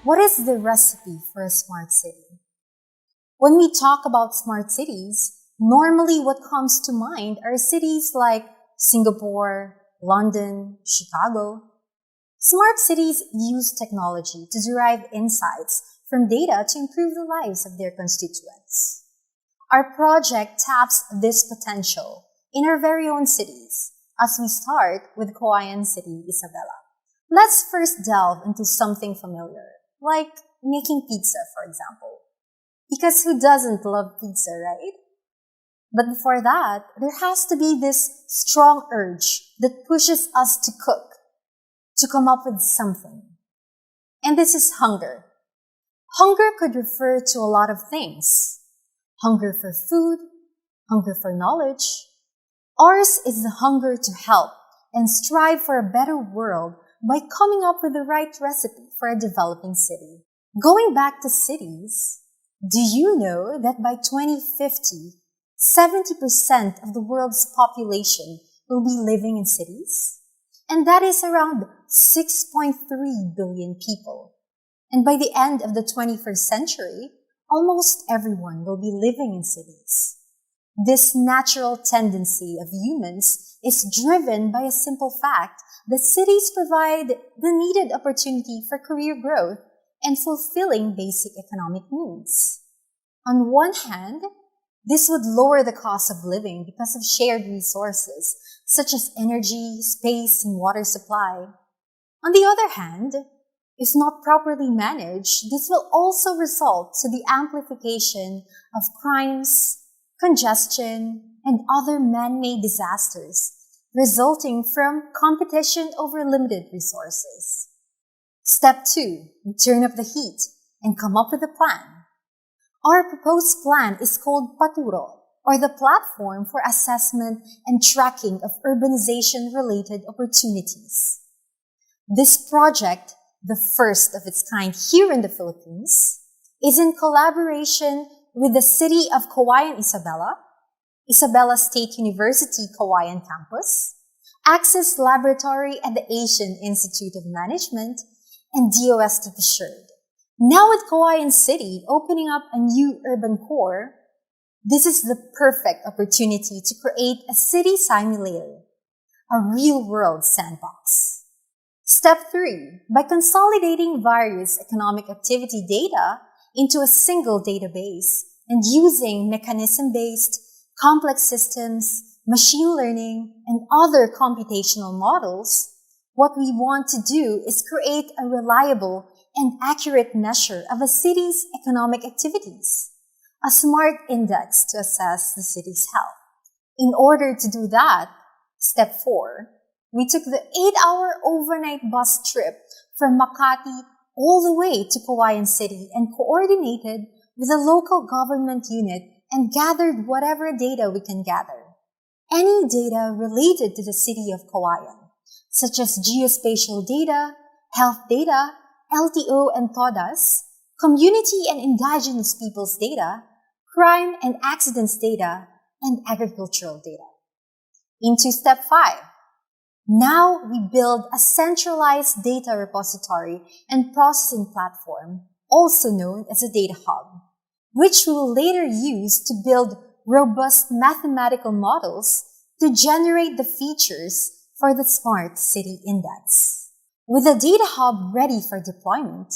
What is the recipe for a smart city? When we talk about smart cities, normally what comes to mind are cities like Singapore, London, Chicago. Smart cities use technology to derive insights from data to improve the lives of their constituents. Our project taps this potential in our very own cities, as we start with Cauayan City, Isabela. Let's first delve into something familiar, like making pizza, for example. Because who doesn't love pizza, right? But before that, there has to be this strong urge that pushes us to cook, to come up with something. And this is hunger. Hunger could refer to a lot of things. Hunger for food, hunger for knowledge. Ours is the hunger to help and strive for a better world by coming up with the right recipe for a developing city. Going back to cities, do you know that by 2050, 70% of the world's population will be living in cities? And that is around 6.3 billion people. And by the end of the 21st century, almost everyone will be living in cities. This natural tendency of humans is driven by a simple fact that cities provide the needed opportunity for career growth and fulfilling basic economic needs. On one hand, this would lower the cost of living because of shared resources such as energy, space, and water supply. On the other hand, if not properly managed, this will also result to the amplification of crimes, congestion, and other man-made disasters resulting from competition over limited resources. Step 2. Turn up the heat and come up with a plan. Our proposed plan is called Paturo, or the Platform for Assessment and Tracking of Urbanization-Related Opportunities. This project, the first of its kind here in the Philippines, is in collaboration with the City of Cauayan, Isabela State University Cauayan Campus, Access Laboratory at the Asian Institute of Management, and DOS to be assured. Now with Cauayan City opening up a new urban core, this is the perfect opportunity to create a city simulator, a real-world sandbox. Step 3. By consolidating various economic activity data into a single database and using mechanism-based, complex systems, machine learning, and other computational models, what we want to do is create a reliable and accurate measure of a city's economic activities, a smart index to assess the city's health. In order to do that, step 4, we took the 8-hour overnight bus trip from Makati all the way to Cauayan City and coordinated with a local government unit and gathered whatever data we can gather. Any data related to the city of Cauayan, such as geospatial data, health data, LTO and TODAS, community and indigenous peoples data, crime and accidents data, and agricultural data. Into step 5. Now we build a centralized data repository and processing platform, also known as a data hub, which we will later use to build robust mathematical models to generate the features for the Smart City Index. With the data hub ready for deployment,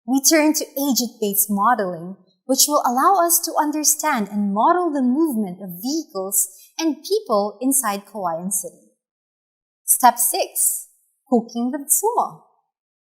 we turn to agent-based modeling, which will allow us to understand and model the movement of vehicles and people inside Cauayan City. Step 6. Cooking with SUMO.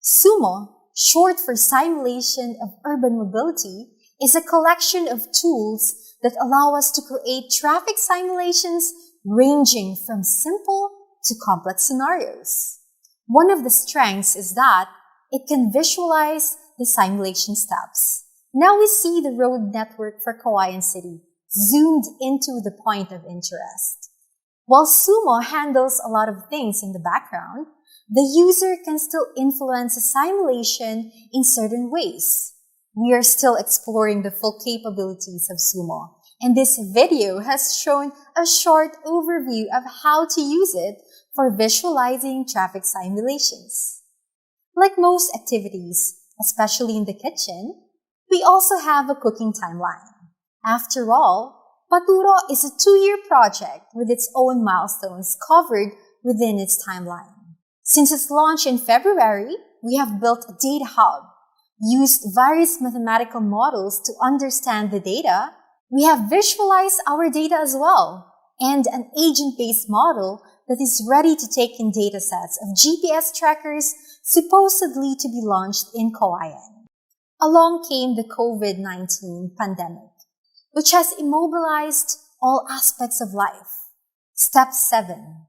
SUMO, short for Simulation of Urban Mobility, is a collection of tools that allow us to create traffic simulations ranging from simple to complex scenarios. One of the strengths is that it can visualize the simulation steps. Now we see the road network for Cauayan City zoomed into the point of interest. While SUMO handles a lot of things in the background, the user can still influence a simulation in certain ways. We are still exploring the full capabilities of SUMO, and this video has shown a short overview of how to use it for visualizing traffic simulations. Like most activities, especially in the kitchen, we also have a cooking timeline. After all, Paturo is a 2-year project with its own milestones covered within its timeline. Since its launch in February, we have built a data hub, used various mathematical models to understand the data. We have visualized our data as well, and an agent-based model that is ready to take in datasets of GPS trackers supposedly to be launched in Cauayan. Along came the COVID-19 pandemic, which has immobilized all aspects of life. Step 7.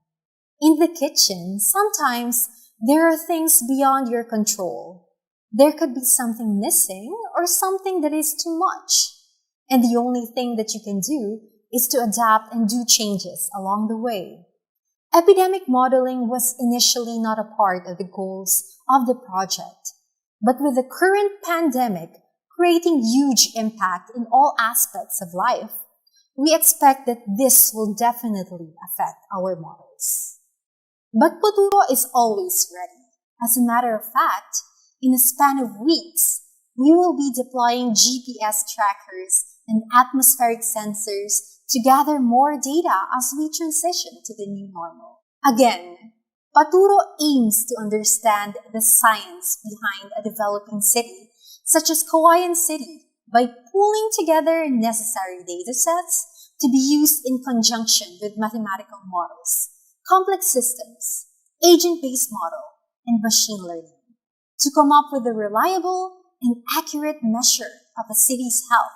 In the kitchen, sometimes there are things beyond your control. There could be something missing or something that is too much. And the only thing that you can do is to adapt and do changes along the way. Epidemic modeling was initially not a part of the goals of the project, but with the current pandemic creating huge impact in all aspects of life, we expect that this will definitely affect our models. But Futuro is always ready. As a matter of fact, in a span of weeks, we will be deploying GPS trackers and atmospheric sensors to gather more data as we transition to the new normal. Again, Paturo aims to understand the science behind a developing city, such as Cauayan City, by pulling together necessary datasets to be used in conjunction with mathematical models, complex systems, agent-based model, and machine learning, to come up with a reliable and accurate measure of a city's health,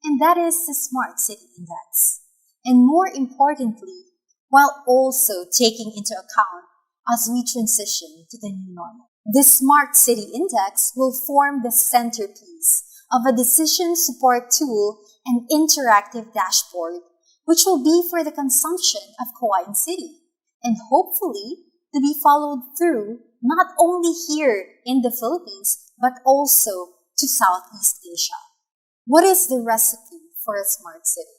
and that is the Smart City Index. And more importantly, while also taking into account as we transition to the new normal. This Smart City Index will form the centerpiece of a decision support tool and interactive dashboard, which will be for the consumption of Cauayan City, and hopefully to be followed through not only here in the Philippines, but also to Southeast Asia. What is the recipe for a smart city?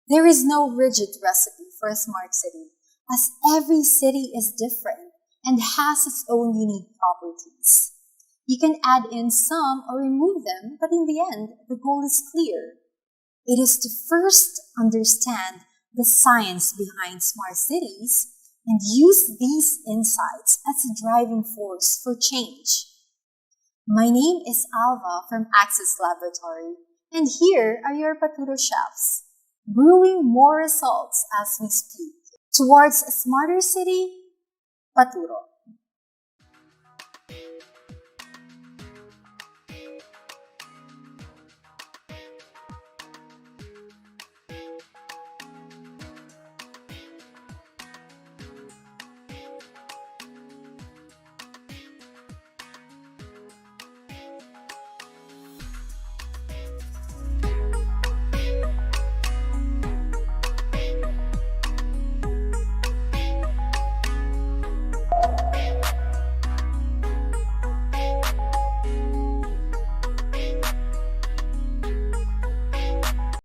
There is no rigid recipe for a smart city, as every city is different and has its own unique properties. You can add in some or remove them, but in the end, the goal is clear. It is to first understand the science behind smart cities and use these insights as a driving force for change. My name is Alva from Access Laboratory, and here are your Paturo chefs, brewing more results as we speak. Towards a smarter city, Paturo.